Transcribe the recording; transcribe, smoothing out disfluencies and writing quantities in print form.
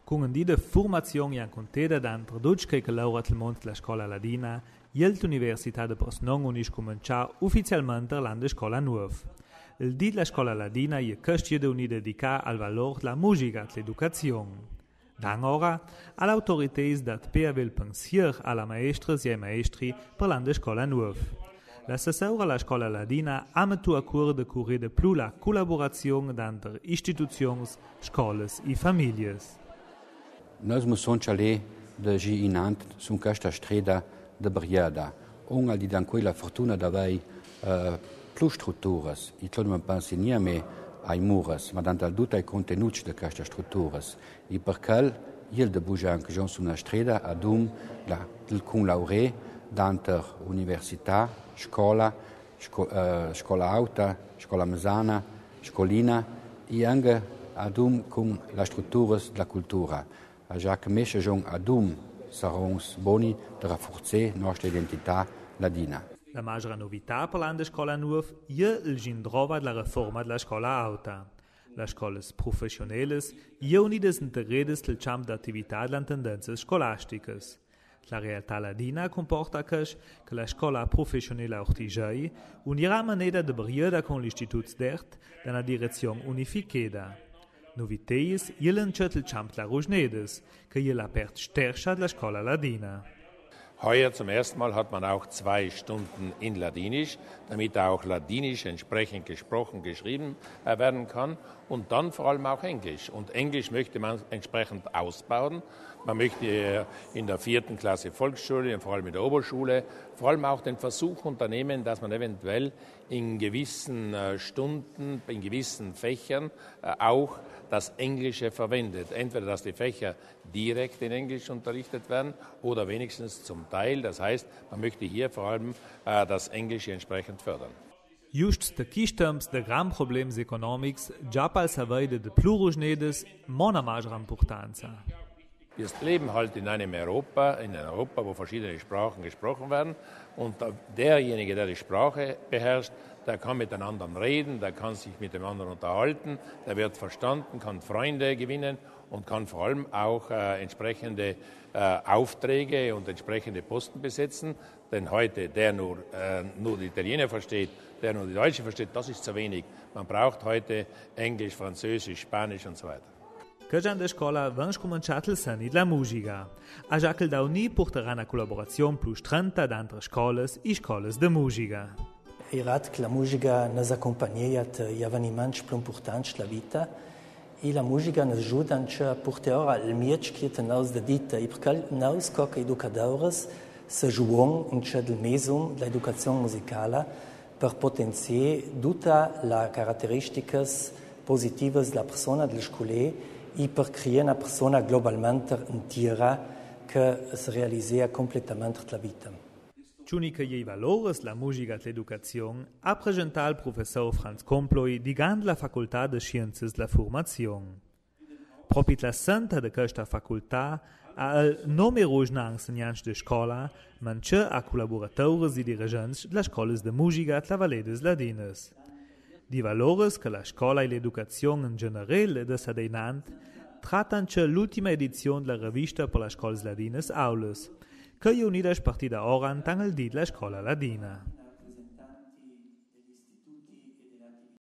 Con un di de formazione in conteda d'antre 12 che laureat il mond la scola ladina, l'Università de Brosnon unis comincià ufficialmente l'anno scola nuova. Il di la scola ladina è questo di unì dedica al valore della musica e l'educazione. D'angora, all'autorità dat per aver pensier alla maestra e ai maestri per l'anno scola nuova. La sessora alla scola ladina ha messo a cura de curare più la collaborazione entre istituzioni, scuole e famiglie. Noi siamo allé de gi inant su questa strada de Briada. Una di dan quella fortuna d'avere più strutture. I non pensi niente ai mures, ma dan dal tutto ai contenuti di queste strutture. E perché il de bugian che sono su una strada adum il con laurea d'anter università, scuola alta, scuola mesana, scolina e anche adum con la struttura della cultura. A già che mesce gion adum saranno buoni per rafforzare la nostra identità ladina. La maggiore novità per l'anno scola nuova è il gindrova della riforma della scuola alta. Le scuole professionali sono unidas integradas nel campo d'attività delle tendenze scolastiche. La realtà ladina comporta che la scuola professionale ortigiai unirà manera di briada con l'istituto d'art in una direzione unificata. Noviteies jelen il camp la Rujnedes, che jel apert stärkscha la Scola Ladina. Heuer zum ersten Mal hat man auch 2 Stunden in Ladinisch, damit auch Ladinisch entsprechend gesprochen, geschrieben werden kann und dann vor allem auch Englisch. Und Englisch möchte man entsprechend ausbauen. Man möchte in der 4. Klasse Volksschule und vor allem in der Oberschule vor allem auch den Versuch unternehmen, dass man eventuell in gewissen Stunden, in gewissen Fächern auch das Englische verwendet. Entweder, dass die Fächer direkt in Englisch unterrichtet werden oder wenigstens zum Teil. Das heißt, man möchte hier vor allem das Englische entsprechend fördern. Just de quistams de gran problems economics, già pal savide de plurusnedes, mona majra importanza. Wir leben halt in einem Europa, wo verschiedene Sprachen gesprochen werden und derjenige, der die Sprache beherrscht, der kann mit den anderen reden, der kann sich mit dem anderen unterhalten, der wird verstanden, kann Freunde gewinnen und kann vor allem auch entsprechende Aufträge und entsprechende Posten besetzen. Denn heute, der nur die Italiener versteht, der nur die Deutsche versteht, das ist zu wenig. Man braucht heute Englisch, Französisch, Spanisch und so weiter. Che già in scuola vens cominciato il sani della musica. A già che il Dauni porterà una collaborazione più stretta da altre scuole e scuole di musica. E rad che la musica nos accompagniat gli avvenimenti più importanti della vita e la musica nos aiuta a portare il miec che tenaus da dita e perché nos come educatori se giuon in c'è del mesum dell'educazione musicale per potenziare tutte le caratteristiche positive della persona del scolè e per creare una persona globalmente intera che si realizza completamente la vita. Ciunica i valores la musica e l'educazione ha presentato il professor Franz Komploi di la Facoltà de Sciences della Formazione. Proprio la santa di questa facoltà ha il numerosi insegnanti di scuola, ma anche a collaboratori e dirigenti delle scuole di musica e Valedes Ladines. Di valores che la scuola e l'educazione in generale de Sadeinant trattano l'ultima edizione della rivista per le scuole ladines Aules, che è unita a partire da ora in il dì della scuola ladina.